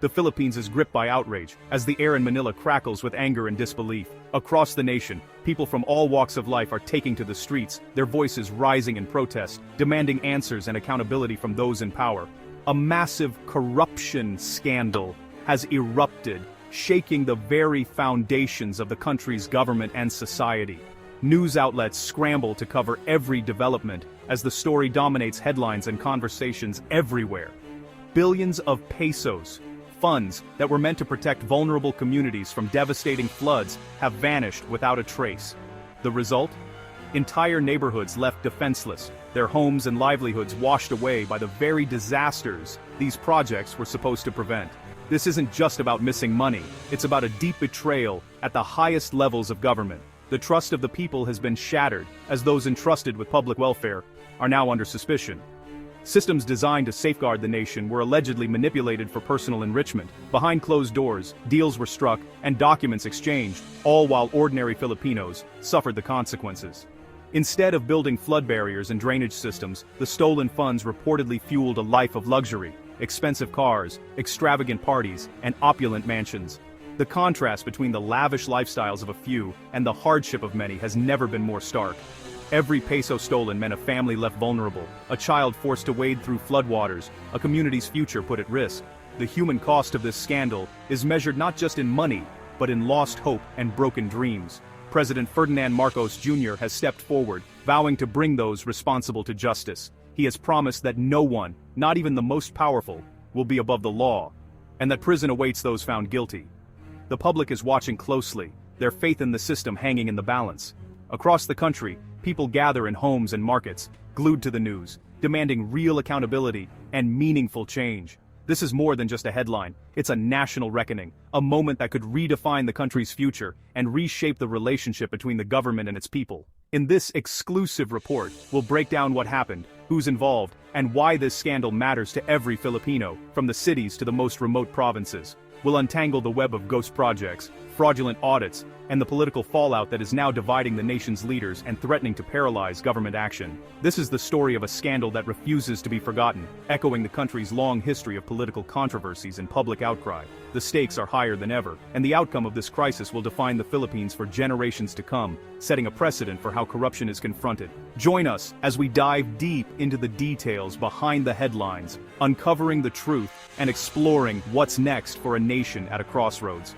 The Philippines is gripped by outrage, as the air in Manila crackles with anger and disbelief. Across the nation, people from all walks of life are taking to the streets, their voices rising in protest, demanding answers and accountability from those in power. A massive corruption scandal has erupted, shaking the very foundations of the country's government and society. News outlets scramble to cover every development, as the story dominates headlines and conversations everywhere. Billions of pesos, funds that were meant to protect vulnerable communities from devastating floods, have vanished without a trace. The result? Entire neighborhoods left defenseless, their homes and livelihoods washed away by the very disasters these projects were supposed to prevent. This isn't just about missing money, it's about a deep betrayal at the highest levels of government. The trust of the people has been shattered, as those entrusted with public welfare are now under suspicion. Systems designed to safeguard the nation were allegedly manipulated for personal enrichment. Behind closed doors, deals were struck, and documents exchanged, all while ordinary Filipinos suffered the consequences. Instead of building flood barriers and drainage systems, the stolen funds reportedly fueled a life of luxury, expensive cars, extravagant parties, and opulent mansions. The contrast between the lavish lifestyles of a few and the hardship of many has never been more stark. Every peso stolen meant a family left vulnerable, a child forced to wade through floodwaters, a community's future put at risk. The human cost of this scandal is measured not just in money, but in lost hope and broken dreams. President Ferdinand Marcos Jr. has stepped forward, vowing to bring those responsible to justice. He has promised that no one, not even the most powerful, will be above the law, and that prison awaits those found guilty. The public is watching closely, their faith in the system hanging in the balance. Across the country, people gather in homes and markets, glued to the news, demanding real accountability and meaningful change. This is more than just a headline, it's a national reckoning, a moment that could redefine the country's future and reshape the relationship between the government and its people. In this exclusive report, we'll break down what happened, who's involved, and why this scandal matters to every Filipino, from the cities to the most remote provinces. We'll untangle the web of ghost projects, fraudulent audits, and the political fallout that is now dividing the nation's leaders and threatening to paralyze government action. This is the story of a scandal that refuses to be forgotten, echoing the country's long history of political controversies and public outcry. The stakes are higher than ever, and the outcome of this crisis will define the Philippines for generations to come, setting a precedent for how corruption is confronted. Join us as we dive deep into the details behind the headlines, uncovering the truth and exploring what's next for a nation at a crossroads.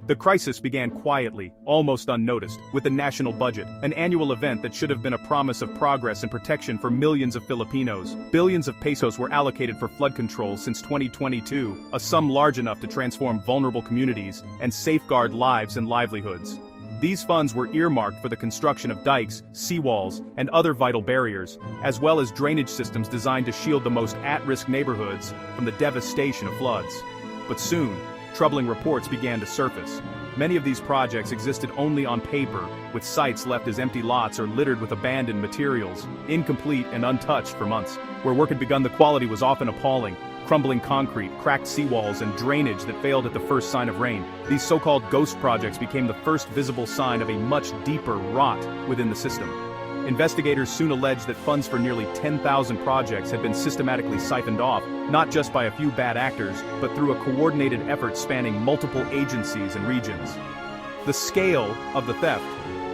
The crisis began quietly, almost unnoticed, with the national budget, an annual event that should have been a promise of progress and protection for millions of Filipinos. Billions of pesos were allocated for flood control since 2022, a sum large enough to transform vulnerable communities and safeguard lives and livelihoods. These funds were earmarked for the construction of dikes, seawalls, and other vital barriers, as well as drainage systems designed to shield the most at-risk neighborhoods from the devastation of floods. But soon, troubling reports began to surface. Many of these projects existed only on paper, with sites left as empty lots or littered with abandoned materials, incomplete and untouched for months. Where work had begun, the quality was often appalling. Crumbling concrete, cracked seawalls, and drainage that failed at the first sign of rain. These so-called ghost projects became the first visible sign of a much deeper rot within the system. Investigators soon alleged that funds for nearly 10,000 projects had been systematically siphoned off, not just by a few bad actors, but through a coordinated effort spanning multiple agencies and regions. The scale of the theft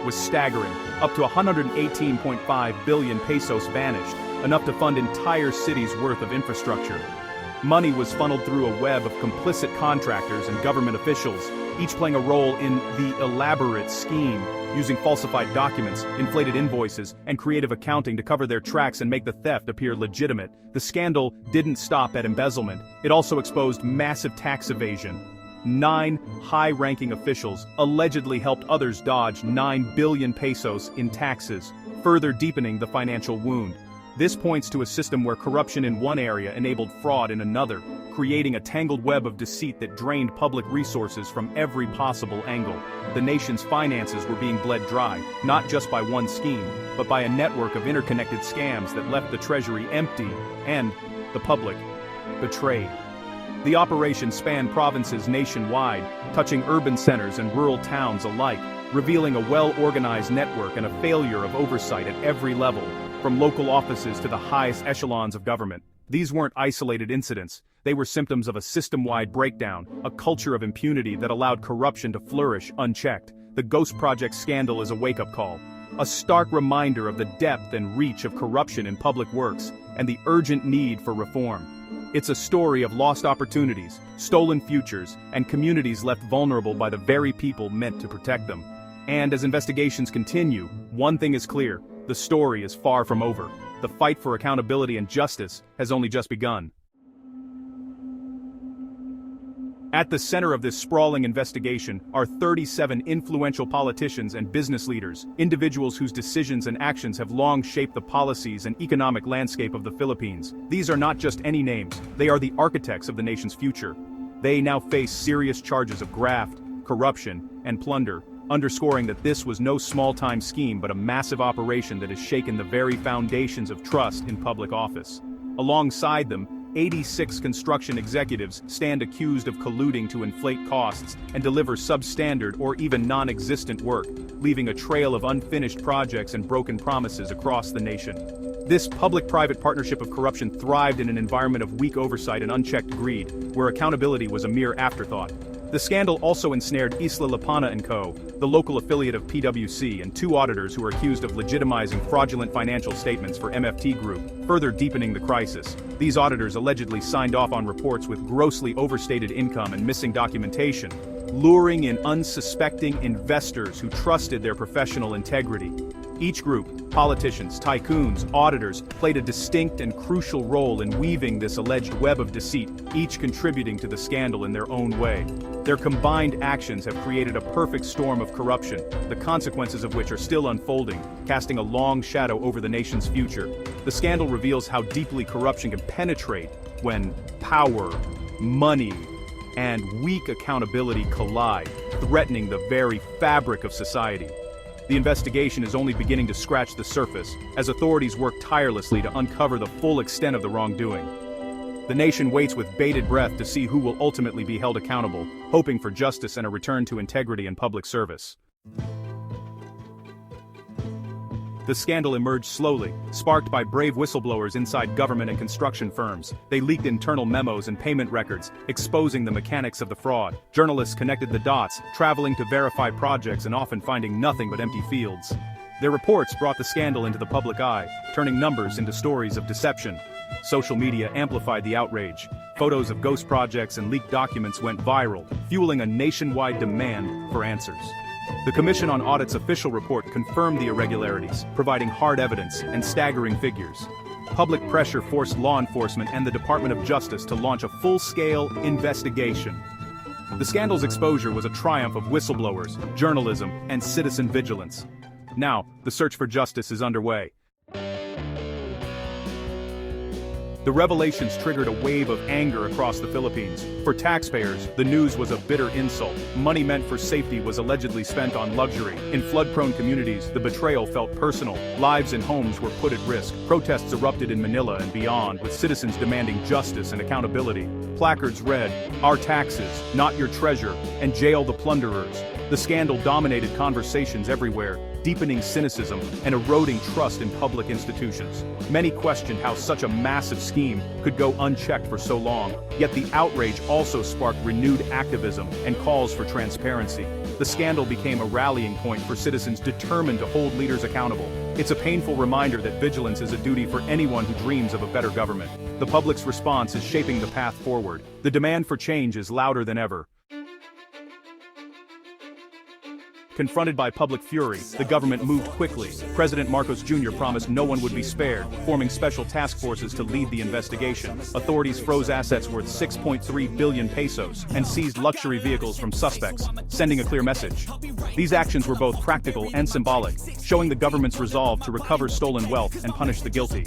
was staggering. Up to 118.5 billion pesos vanished, enough to fund entire cities' worth of infrastructure. Money was funneled through a web of complicit contractors and government officials, each playing a role in the elaborate scheme, using falsified documents, inflated invoices, and creative accounting to cover their tracks and make the theft appear legitimate. The scandal didn't stop at embezzlement, it also exposed massive tax evasion. 9 high-ranking officials allegedly helped others dodge 9 billion pesos in taxes, further deepening the financial wound. This points to a system where corruption in one area enabled fraud in another, creating a tangled web of deceit that drained public resources from every possible angle. The nation's finances were being bled dry, not just by one scheme, but by a network of interconnected scams that left the treasury empty and the public betrayed. The operation spanned provinces nationwide, touching urban centers and rural towns alike, revealing a well-organized network and a failure of oversight at every level, from local offices to the highest echelons of government. These weren't isolated incidents, they were symptoms of a system-wide breakdown, a culture of impunity that allowed corruption to flourish unchecked. The Ghost Project scandal is a wake-up call, a stark reminder of the depth and reach of corruption in public works, and the urgent need for reform. It's a story of lost opportunities, stolen futures, and communities left vulnerable by the very people meant to protect them. And as investigations continue, one thing is clear: the story is far from over. The fight for accountability and justice has only just begun. At the center of this sprawling investigation are 37 influential politicians and business leaders, individuals whose decisions and actions have long shaped the policies and economic landscape of the Philippines. These are not just any names, they are the architects of the nation's future. They now face serious charges of graft, corruption, and plunder, underscoring that this was no small-time scheme but a massive operation that has shaken the very foundations of trust in public office. Alongside them, 86 construction executives stand accused of colluding to inflate costs and deliver substandard or even non-existent work, leaving a trail of unfinished projects and broken promises across the nation. This public-private partnership of corruption thrived in an environment of weak oversight and unchecked greed, where accountability was a mere afterthought. The scandal also ensnared Isla Lapana & Co., the local affiliate of PwC, and two auditors who were accused of legitimizing fraudulent financial statements for MFT Group, further deepening the crisis. These auditors allegedly signed off on reports with grossly overstated income and missing documentation, luring in unsuspecting investors who trusted their professional integrity. Each group, politicians, tycoons, auditors, played a distinct and crucial role in weaving this alleged web of deceit, each contributing to the scandal in their own way. Their combined actions have created a perfect storm of corruption, the consequences of which are still unfolding, casting a long shadow over the nation's future. The scandal reveals how deeply corruption can penetrate when power, money, and weak accountability collide, threatening the very fabric of society. The investigation is only beginning to scratch the surface, as authorities work tirelessly to uncover the full extent of the wrongdoing. The nation waits with bated breath to see who will ultimately be held accountable, hoping for justice and a return to integrity and public service. The scandal emerged slowly, sparked by brave whistleblowers inside government and construction firms. They leaked internal memos and payment records, exposing the mechanics of the fraud. Journalists connected the dots, traveling to verify projects and often finding nothing but empty fields. Their reports brought the scandal into the public eye, turning numbers into stories of deception. Social media amplified the outrage. Photos of ghost projects and leaked documents went viral, fueling a nationwide demand for answers. The Commission on Audit's official report confirmed the irregularities, providing hard evidence and staggering figures. Public pressure forced law enforcement and the Department of Justice to launch a full-scale investigation. The scandal's exposure was a triumph of whistleblowers, journalism, and citizen vigilance. Now, the search for justice is underway. The revelations triggered a wave of anger across the Philippines. For taxpayers, the news was a bitter insult. Money meant for safety was allegedly spent on luxury. In flood-prone communities, the betrayal felt personal. Lives and homes were put at risk. Protests erupted in Manila and beyond, with citizens demanding justice and accountability. Placards read, "Our taxes, not your treasure," and "Jail the plunderers." The scandal dominated conversations everywhere, deepening cynicism and eroding trust in public institutions. Many questioned how such a massive scheme could go unchecked for so long, yet the outrage also sparked renewed activism and calls for transparency. The scandal became a rallying point for citizens determined to hold leaders accountable. It's a painful reminder that vigilance is a duty for anyone who dreams of a better government. The public's response is shaping the path forward. The demand for change is louder than ever. Confronted by public fury, the government moved quickly. President Marcos Jr. promised no one would be spared, forming special task forces to lead the investigation. Authorities froze assets worth 6.3 billion pesos and seized luxury vehicles from suspects, sending a clear message. These actions were both practical and symbolic, showing the government's resolve to recover stolen wealth and punish the guilty.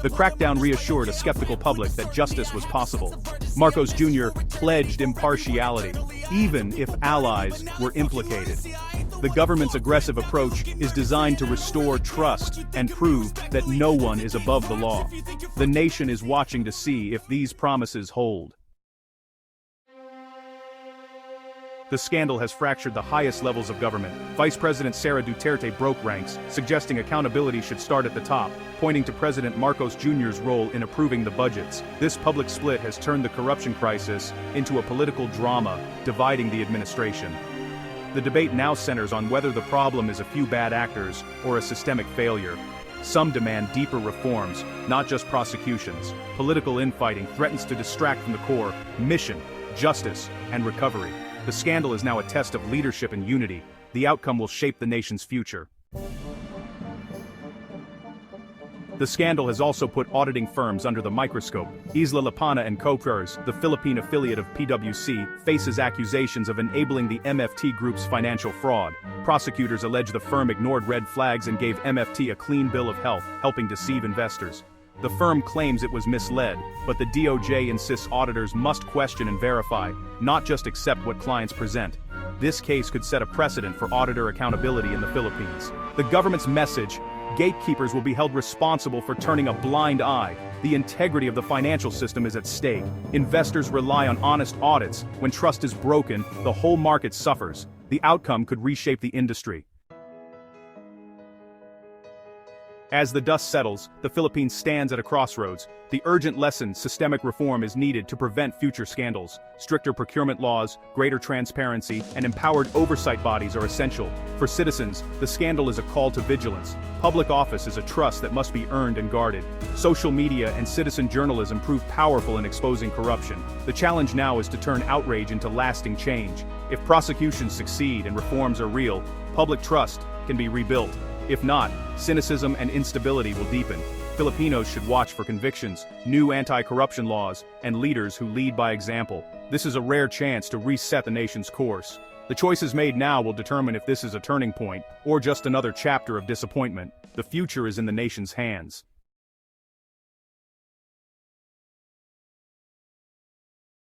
The crackdown reassured a skeptical public that justice was possible. Marcos Jr. pledged impartiality, even if allies were implicated. The government's aggressive approach is designed to restore trust and prove that no one is above the law. The nation is watching to see if these promises hold. The scandal has fractured the highest levels of government. Vice President Sara Duterte broke ranks, suggesting accountability should start at the top, pointing to President Marcos Jr.'s role in approving the budgets. This public split has turned the corruption crisis into a political drama, dividing the administration. The debate now centers on whether the problem is a few bad actors or a systemic failure. Some demand deeper reforms, not just prosecutions. Political infighting threatens to distract from the core mission, justice, and recovery. The scandal is now a test of leadership and unity. The outcome will shape the nation's future. The scandal has also put auditing firms under the microscope. Isla Lapana and Co-Pers, the Philippine affiliate of PwC, faces accusations of enabling the MFT Group's financial fraud. Prosecutors allege the firm ignored red flags and gave MFT a clean bill of health, helping deceive investors. The firm claims it was misled, but the DOJ insists auditors must question and verify, not just accept what clients present. This case could set a precedent for auditor accountability in the Philippines. The government's message: gatekeepers will be held responsible for turning a blind eye. The integrity of the financial system is at stake. Investors rely on honest audits. When trust is broken, the whole market suffers. The outcome could reshape the industry. As the dust settles, the Philippines stands at a crossroads. The urgent lesson: systemic reform is needed to prevent future scandals. Stricter procurement laws, greater transparency, and empowered oversight bodies are essential. For citizens, the scandal is a call to vigilance. Public office is a trust that must be earned and guarded. Social media and citizen journalism prove powerful in exposing corruption. The challenge now is to turn outrage into lasting change. If prosecutions succeed and reforms are real, public trust can be rebuilt. If not, cynicism and instability will deepen. Filipinos should watch for convictions, new anti-corruption laws, and leaders who lead by example. This is a rare chance to reset the nation's course. The choices made now will determine if this is a turning point, or just another chapter of disappointment. The future is in the nation's hands.